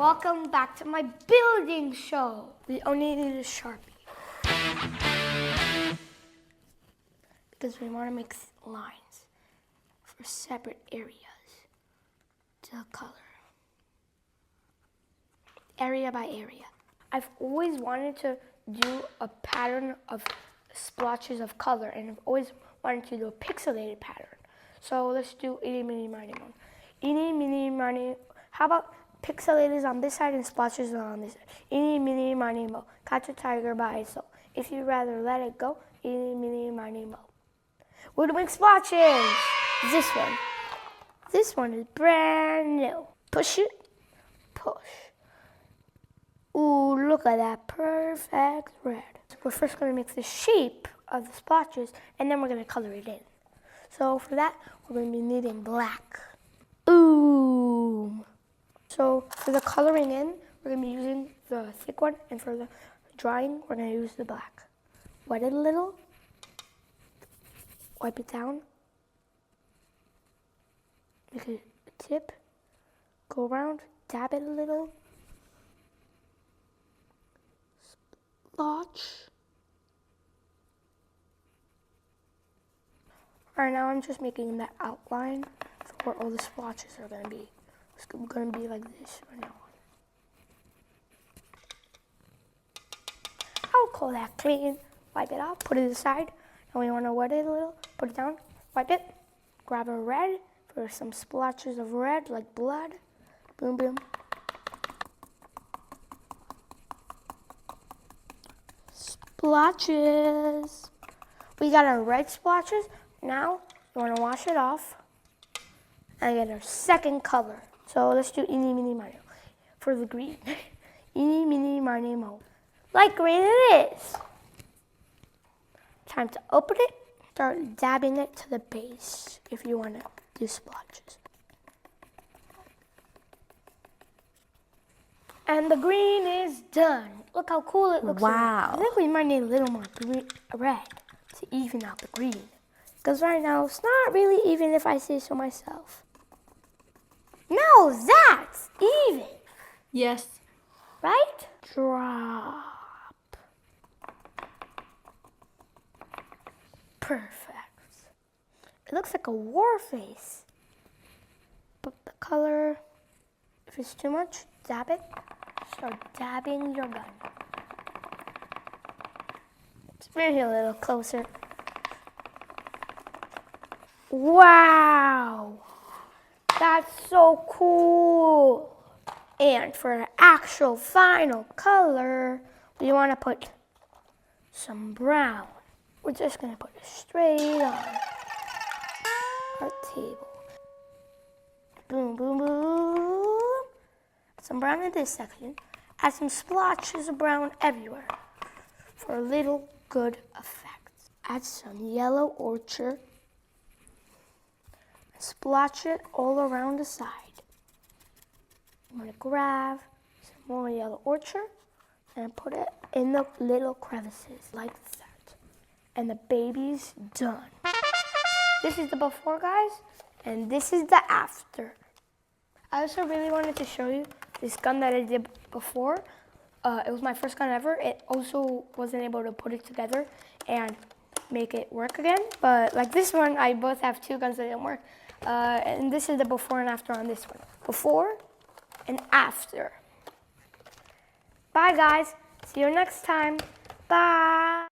Welcome back to my building show. We only need a Sharpie because we want to make lines for separate areas to color. Area by area. I've always wanted to do a pattern of splotches of color, and I've always wanted to do a pixelated pattern. So let's do eeny, meeny, miny, moe. Eeny, meeny, miny. How about pixelated on this side and splotches on this side? Eeny, meeny, miny, moe. Catch a tiger by its toe. If you'd rather let it go, eeny, meeny, miny, moe. We're doing splotches. This one. This one is brand new. Push it. Push. Ooh, look at that perfect red. So we're first going to make the shape of the splotches, and then we're going to color it in. So for that, we're going to be needing black. Boom. So for the coloring in, we're going to be using the thick one, and for the drawing, we're going to use the black. Wet it a little. Wipe it down. Make it a tip. Go around, dab it a little. Splotch. Alright, now I'm just making that outline for where all the splotches are going to be. It's going to be like this from now on. I'll call that clean. Wipe it off, put it aside. Now we want to wet it a little, put it down, wipe it. Grab a red for some splotches of red like blood. Boom, boom. Splotches. We got our red splotches. Now we want to wash it off and get our second color. So let's do eeny, meeny, miny, moe. For the green. Eeny, meeny, miny, moe. Light green it is. Time to open it. Start dabbing it to the base if you want to do splotches. And the green is done. Look how cool it looks. Wow. I think we might need a little more red to even out the green. Because right now, it's not really even if I say so myself. No, that's even. Yes. Right? Drop. Perfect. It looks like a war face. But the color, if it's too much, dab it. Start dabbing your gun. Let's bring it a little closer. Wow! That's so cool! And for an actual final color, we want to put some brown. We're just going to put it straight on our table. Boom, boom, boom. Some brown in this section. Add some splotches of brown everywhere for a little good effect. Add some yellow orchard. Splotch it all around the side. I'm going to grab some more yellow orchard and put it in the little crevices like that. And the baby's done. This is the before, guys, and this is the after. I also really wanted to show you this gun that I did before. It was my first gun ever. It also wasn't able to put it together and make it work again. But like this one, I both have two guns that didn't work. And this is the before and after on this one. Before and after. Bye, guys. See you next time. Bye.